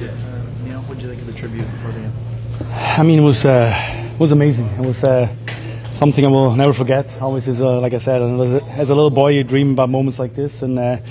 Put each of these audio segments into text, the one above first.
What did you think of the tribute before the game? I mean, it was amazing. It was something I will never forget. Always, like I said, as a little boy, you dream about moments like this, and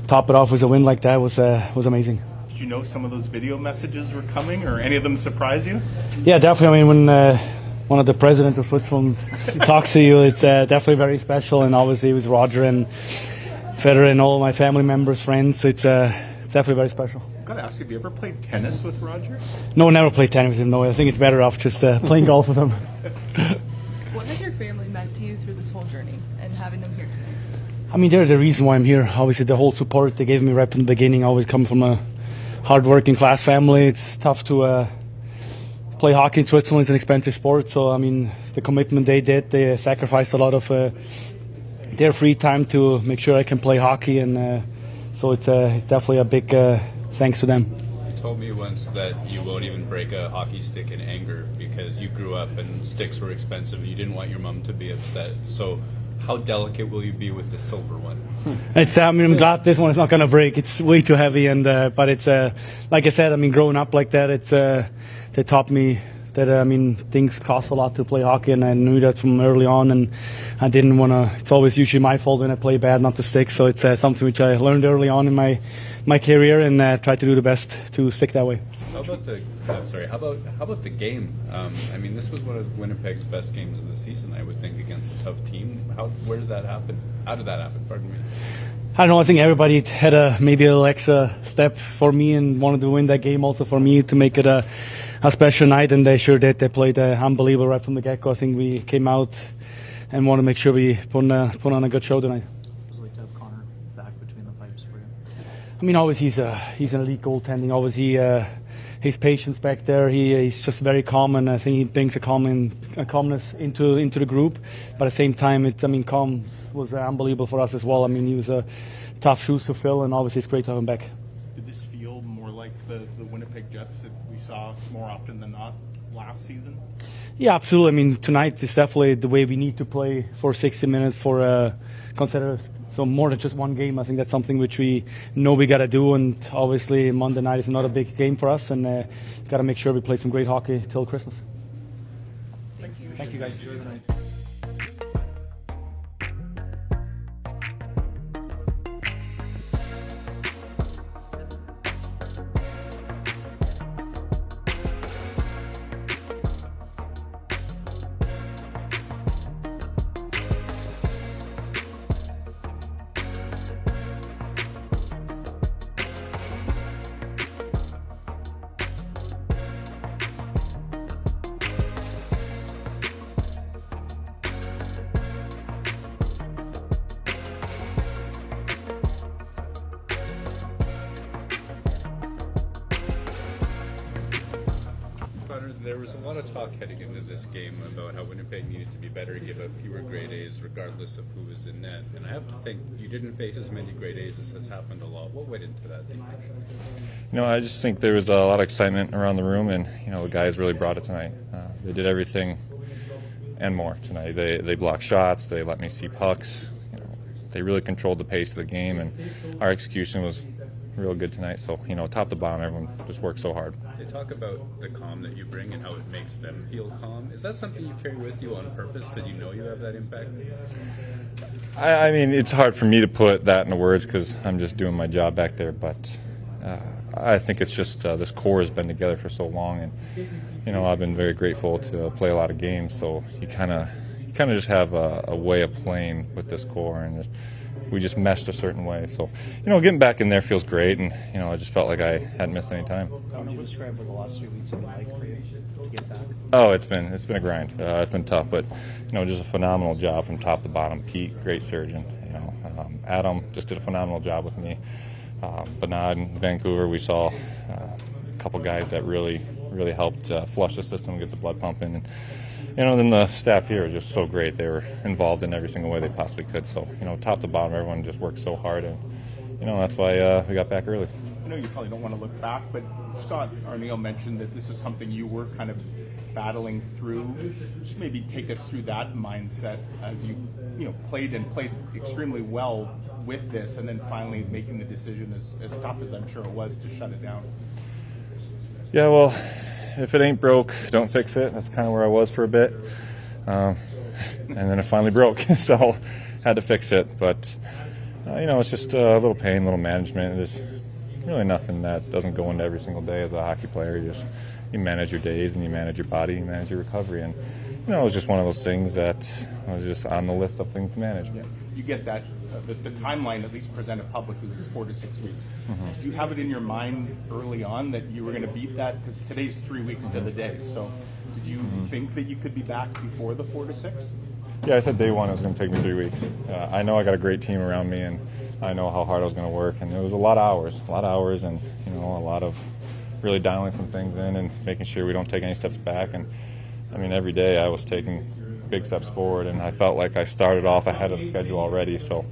top it off with a win like that was amazing. Did you know some of those video messages were coming, or any of them surprise you? Yeah, definitely. I mean, when one of the presidents of Switzerland talks to you, it's definitely very special. And obviously, it was Roger and Federer and all my family members, friends. It's definitely very special. I've got to ask you, have you ever played tennis with Roger? No, never played tennis with him. No, I think it's better off just playing golf with him. What has your family meant to you through this whole journey and having them here today? I mean, they're the reason why I'm here. Obviously, the whole support they gave me right from the beginning. I always come from a hard-working class family. It's tough to play hockey in Switzerland. It's an expensive sport. So, I mean, the commitment they did, they sacrificed a lot of their free time to make sure I can play hockey. And so it's definitely a big thanks to them. You told me once that you won't even break a hockey stick in anger because you grew up and sticks were expensive and you didn't want your mom to be upset. So how delicate will you be with the silver one? I'm glad this one is not going to break. It's way too heavy, and but it's like I said. I mean, growing up like that, it's they taught me that things cost a lot to play hockey, and I knew that from early on. And I didn't want to. It's always usually my fault when I play bad, not the stick. So it's something which I learned early on in my career, and try to do the best to stick that way. How about the game? I mean, this was one of Winnipeg's best games of the season, I would think, against a tough team. Where did that happen? How did that happen? Pardon me. I don't know. I think everybody had maybe a little extra step for me and wanted to win that game also for me to make it a special night, and they sure did. They played unbelievable right from the get-go. I think we came out and wanted to make sure we put on a good show tonight. What was it like to have Connor back between the pipes for you? I mean, always he's an elite goaltending. Always his patience back there. He's just very calm, and I think he brings a calmness into the group. But at the same time, calm was unbelievable for us as well. I mean, he was a tough shoes to fill, and obviously it's great to have him back. Did this feel more like the Winnipeg Jets that we saw more often than not last season? Yeah, absolutely. I mean, tonight is definitely the way we need to play for 60 minutes for consider so more than just one game. I think that's something which we know we got to do, and obviously Monday night is another big game for us, and got to make sure we play some great hockey till Christmas. Thank you guys. Enjoy the night. There was a lot of talk heading into this game about how Winnipeg needed to be better, give up fewer grade A's regardless of who was in net. And I have to think you didn't face as many grade A's as has happened a lot. What went into that? I just think there was a lot of excitement around the room, and the guys really brought it tonight. They did everything and more tonight. They blocked shots. They let me see pucks. They really controlled the pace of the game, and our execution was real good tonight. So, top to bottom, everyone just worked so hard. They talk about the calm that you bring and how it makes them feel calm. Is that something you carry with you on purpose because you know you have that impact? I mean, it's hard for me to put that into words because I'm just doing my job back there. But I think it's just this core has been together for so long, and I've been very grateful to play a lot of games. So you kind of just have a way of playing with this core, and we just meshed a certain way. So, getting back in there feels great, and I just felt like I hadn't missed any time. How would you describe what the last 3 weeks have been like for you to get back? Oh, it's been a grind. It's been tough, but just a phenomenal job from top to bottom. Pete, great surgeon. Adam just did a phenomenal job with me. But now in Vancouver, we saw a couple guys that really helped flush the system, get the blood pumping. And then the staff here is just so great. They were involved in every single way they possibly could. So, top to bottom, everyone just worked so hard, and that's why we got back early. I know you probably don't want to look back, but Scott Arniel mentioned that this is something you were kind of battling through. Just maybe take us through that mindset as you played extremely well with this, and then finally making the decision as tough as I'm sure it was to shut it down. Yeah, well, if it ain't broke, don't fix it. That's kind of where I was for a bit. And then it finally broke, so had to fix it. But, it's just a little pain, a little management. There's really nothing that doesn't go into every single day as a hockey player. You manage your days and you manage your body, you manage your recovery. And, it was just one of those things that was just on the list of things to manage. Yeah. You get that, the timeline, at least presented publicly, was 4 to 6 weeks. Did you have it in your mind early on that you were going to beat that? Because today's 3 weeks to the day. So did you think that you could be back before the 4 to 6? Yeah, I said day one it was going to take me 3 weeks. I know I got a great team around me, and I know how hard I was going to work. And it was a lot of hours, and a lot of really dialing some things in and making sure we don't take any steps back. And every day I was taking big steps forward, and I felt like I started off ahead of the schedule already. So,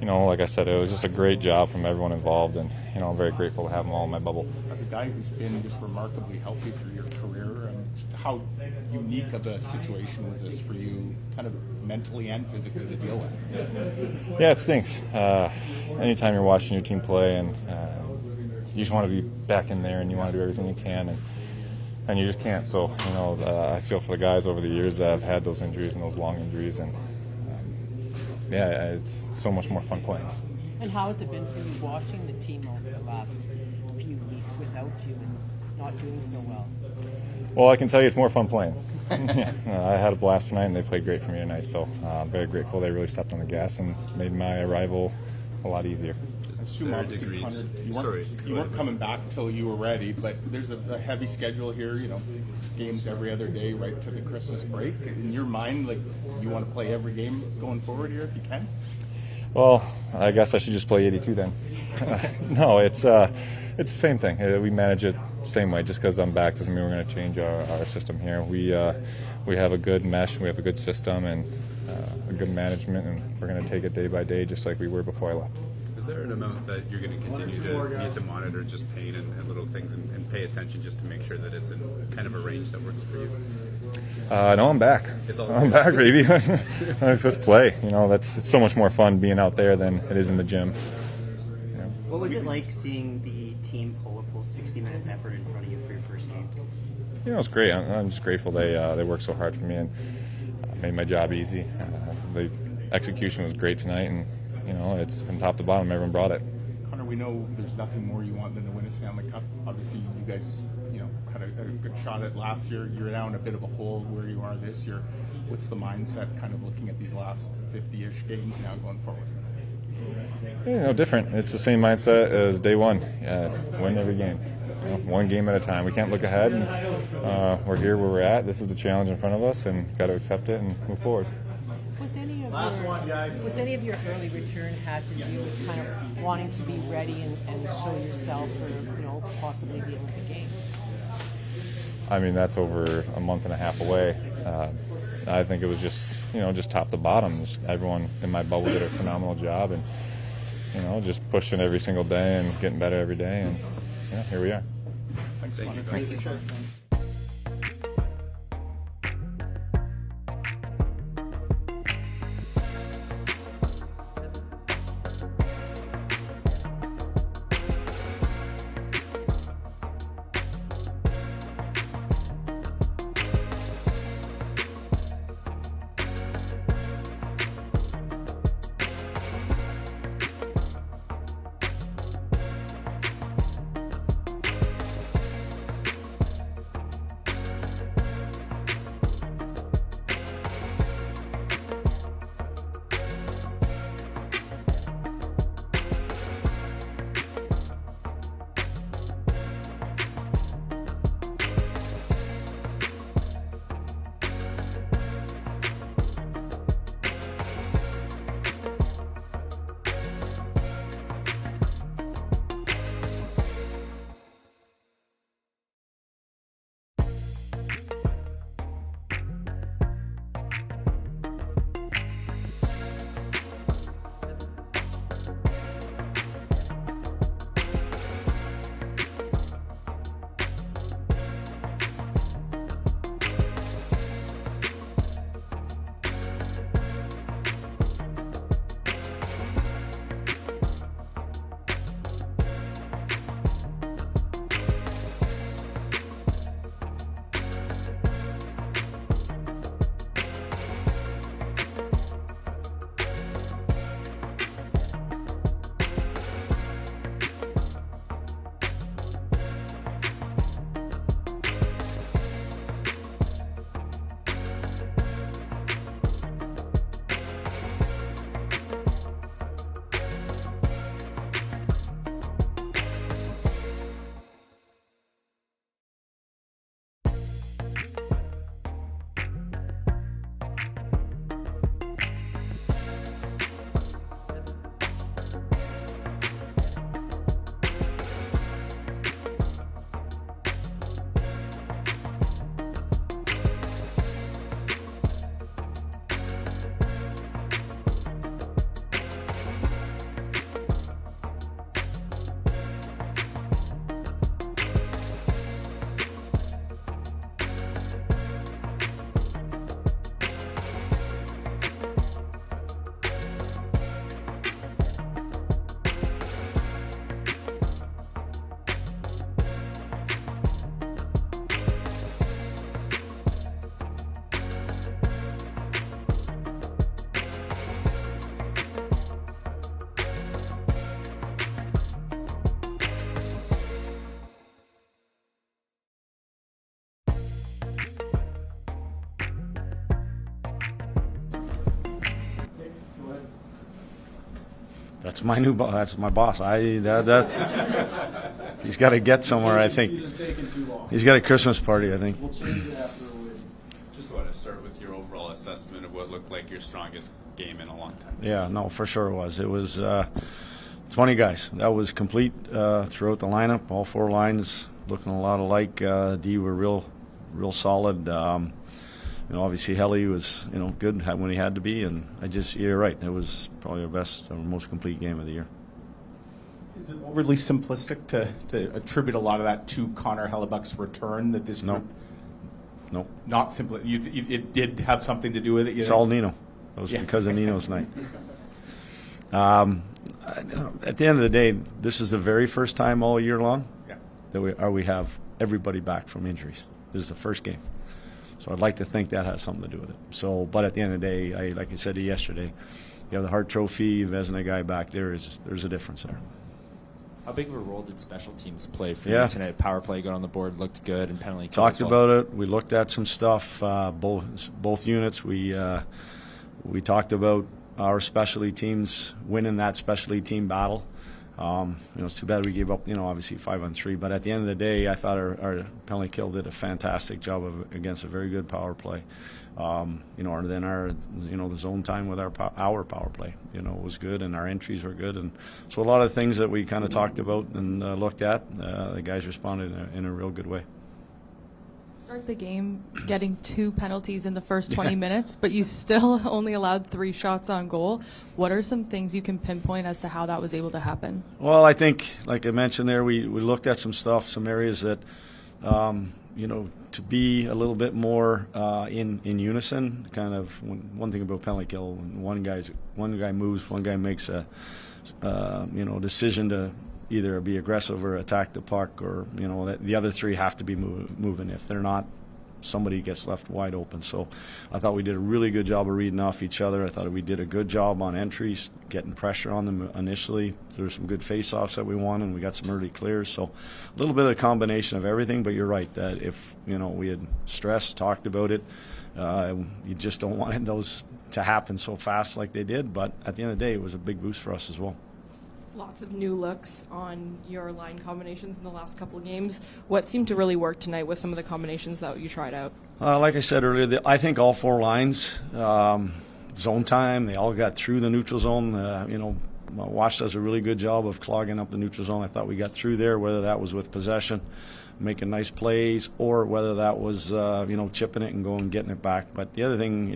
like I said, it was just a great job from everyone involved, and I'm very grateful to have them all in my bubble. As a guy who's been just remarkably healthy through your career, how unique of a situation was this for you, kind of mentally and physically, to deal with? Yeah, it stinks. Anytime you're watching your team play, and you just want to be back in there, and you want to do everything you can, and you just can't. So, I feel for the guys over the years that have had those injuries and those long injuries, and it's so much more fun playing. And how has it been for you watching the team over the last few weeks without you and not doing so well? Well, I can tell you it's more fun playing. I had a blast tonight, and they played great for me tonight, so I'm very grateful they really stepped on the gas and made my arrival a lot easier. You weren't coming back till you were ready, but there's a heavy schedule here, games every other day right to the Christmas break. In your mind, you want to play every game going forward here if you can? Well, I guess I should just play 82 then. No, it's the same thing. We manage it the same way. Just because I'm back doesn't mean we're going to change our system here. We have a good mesh, we have a good system, and a good management, and we're going to take it day by day just like we were before I left. Is there an amount that you're going to continue to need to monitor just pain and little things and pay attention just to make sure that it's in kind of a range that works for you? No, I'm back. I'm back, baby. Let's play. It's so much more fun being out there than it is in the gym. What was it like seeing the team pull a full 60-minute effort in front of you for your first game? It's great. I'm just grateful they worked so hard for me and made my job easy. The execution was great tonight, and it's from top to bottom. Everyone brought it. Connor, we know there's nothing more you want than to win a Stanley Cup. Obviously, you guys, had a good shot at last year. You're now in a bit of a hole where you are this year. What's the mindset, kind of looking at these last 50-ish games now going forward? Different. It's the same mindset as day one. Win every game. One game at a time. We can't look ahead. And, we're here where we're at. This is the challenge in front of us, and got to accept it and move forward. Was any of your early return had to do with kind of wanting to be ready and show yourself for possibly the Olympic Games? That's over a month and a half away. I think it was just top to bottom. Just everyone in my bubble did a phenomenal job, and just pushing every single day and getting better every day, and here we are. Thank you. That's my new boss. That's my boss. He's got to get somewhere. I think he's got a Christmas party. I think. Just want to start with your overall assessment of what looked like your strongest game in a long time. Yeah, no, for sure it was. It was 20 guys. That was complete throughout the lineup. All 4 lines looking a lot alike. D were real solid. Obviously Helly was good when he had to be, and you're right. It was probably our best, our most complete game of the year. Is it overly simplistic to attribute a lot of that to Connor Hellebuyck's return? That this group, no, not simply. It did have something to do with it. It's all Nino. It was because of Nino's night. At the end of the day, this is the very first time all year long that we have everybody back from injuries. This is the first game. So I'd like to think that has something to do with it. So, but at the end of the day, like I said to you yesterday, you have the Hart Trophy, Vezina guy back there. There's a difference there. How big of a role did special teams play for you tonight? Power play got on the board, looked good, and penalty kill. Talked about it. We looked at some stuff. Both units. We talked about our specialty teams winning that specialty team battle. It's too bad we gave up, obviously 5-on-3. But at the end of the day, I thought our penalty kill did a fantastic job against a very good power play. Then the zone time with our power play, was good, and our entries were good. And so a lot of things that we kind of talked about and looked at, the guys responded in a real good way. Start the game getting 2 penalties in the first 20 minutes, but you still only allowed 3 shots on goal. What are some things you can pinpoint as to how that was able to happen? Well, I think, like I mentioned there, we looked at some stuff, some areas that, to be a little bit more in unison. Kind of one thing about penalty kill, when one guy moves, one guy makes a decision to either be aggressive or attack the puck, or the other 3 have to be moving. If they're not, somebody gets left wide open. So I thought we did a really good job of reading off each other. I thought we did a good job on entries, getting pressure on them initially. There were some good face-offs that we won, and we got some early clears. So a little bit of a combination of everything, but you're right that if we had stressed, talked about it, you just don't want those to happen so fast like they did. But at the end of the day, it was a big boost for us as well. Lots of new looks on your line combinations in the last couple of games. What seemed to really work tonight with some of the combinations that you tried out? Like I said earlier, I think all 4 lines, zone time, they all got through the neutral zone. Wash does a really good job of clogging up the neutral zone. I thought we got through there, whether that was with possession, making nice plays, or whether that was, chipping it and going and getting it back. But the other thing,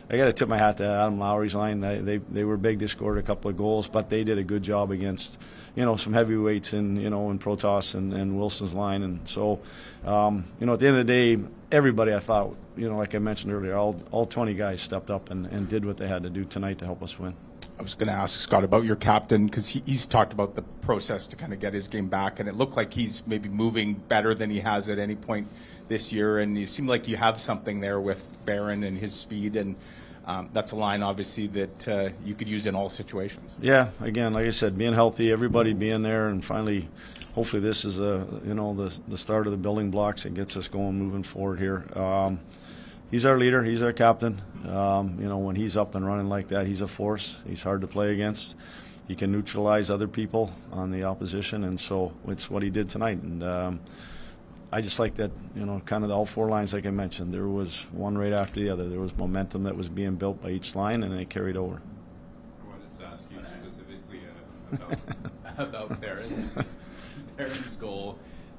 I got to tip my hat to Adam Lowry's line. They were big. They scored a couple of goals, but they did a good job against, some heavyweights in Protoss and Wilson's line. And so, at the end of the day, everybody, I thought, like I mentioned earlier, all 20 guys stepped up and did what they had to do tonight to help us win. I was going to ask Scott about your captain, because he's talked about the process to kind of get his game back, and it looked like he's maybe moving better than he has at any point this year, and you seem like you have something there with Barron and his speed, and that's a line obviously that you could use in all situations. Yeah, again, like I said, being healthy, everybody being there, and finally, hopefully this is the start of the building blocks that gets us going, moving forward here. He's our leader. He's our captain. When he's up and running like that, he's a force. He's hard to play against. He can neutralize other people on the opposition, and so it's what he did tonight. And I just like that, kind of all 4 lines, like I mentioned. There was one right after the other. There was momentum that was being built by each line, and it carried over. I wanted to ask you specifically about Barron's goal,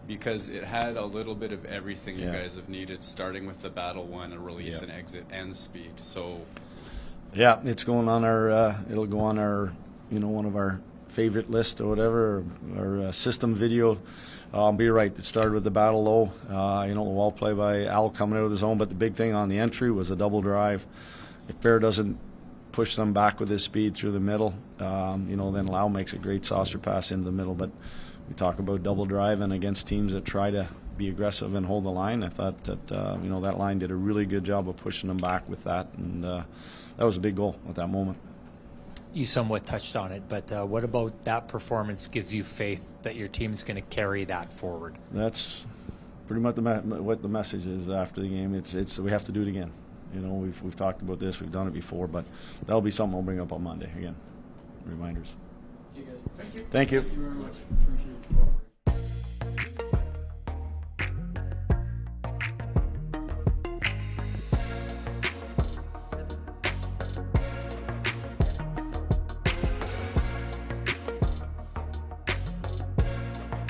because it had a little bit of everything you guys have needed, starting with the battle one, a release and exit, and speed. So, yeah, it's going on our. It'll go on our, one of our favorite list or whatever, or system video. But you're right. It started with the battle low. The wall play by Al coming out of the zone. But the big thing on the entry was a double drive. If Bear doesn't push them back with his speed through the middle, then Lau makes a great saucer pass into the middle. But we talk about double drive, and against teams that try to be aggressive and hold the line, I thought that that line did a really good job of pushing them back with that, and that was a big goal at that moment. You somewhat touched on it, but what about that performance gives you faith that your team's going to carry that forward? That's pretty much what the message is after the game. It's we have to do it again. We've talked about this, we've done it before, but that'll be something we'll bring up on Monday again. reminders. Thank you. Thank you. Thank you very much. Appreciate it.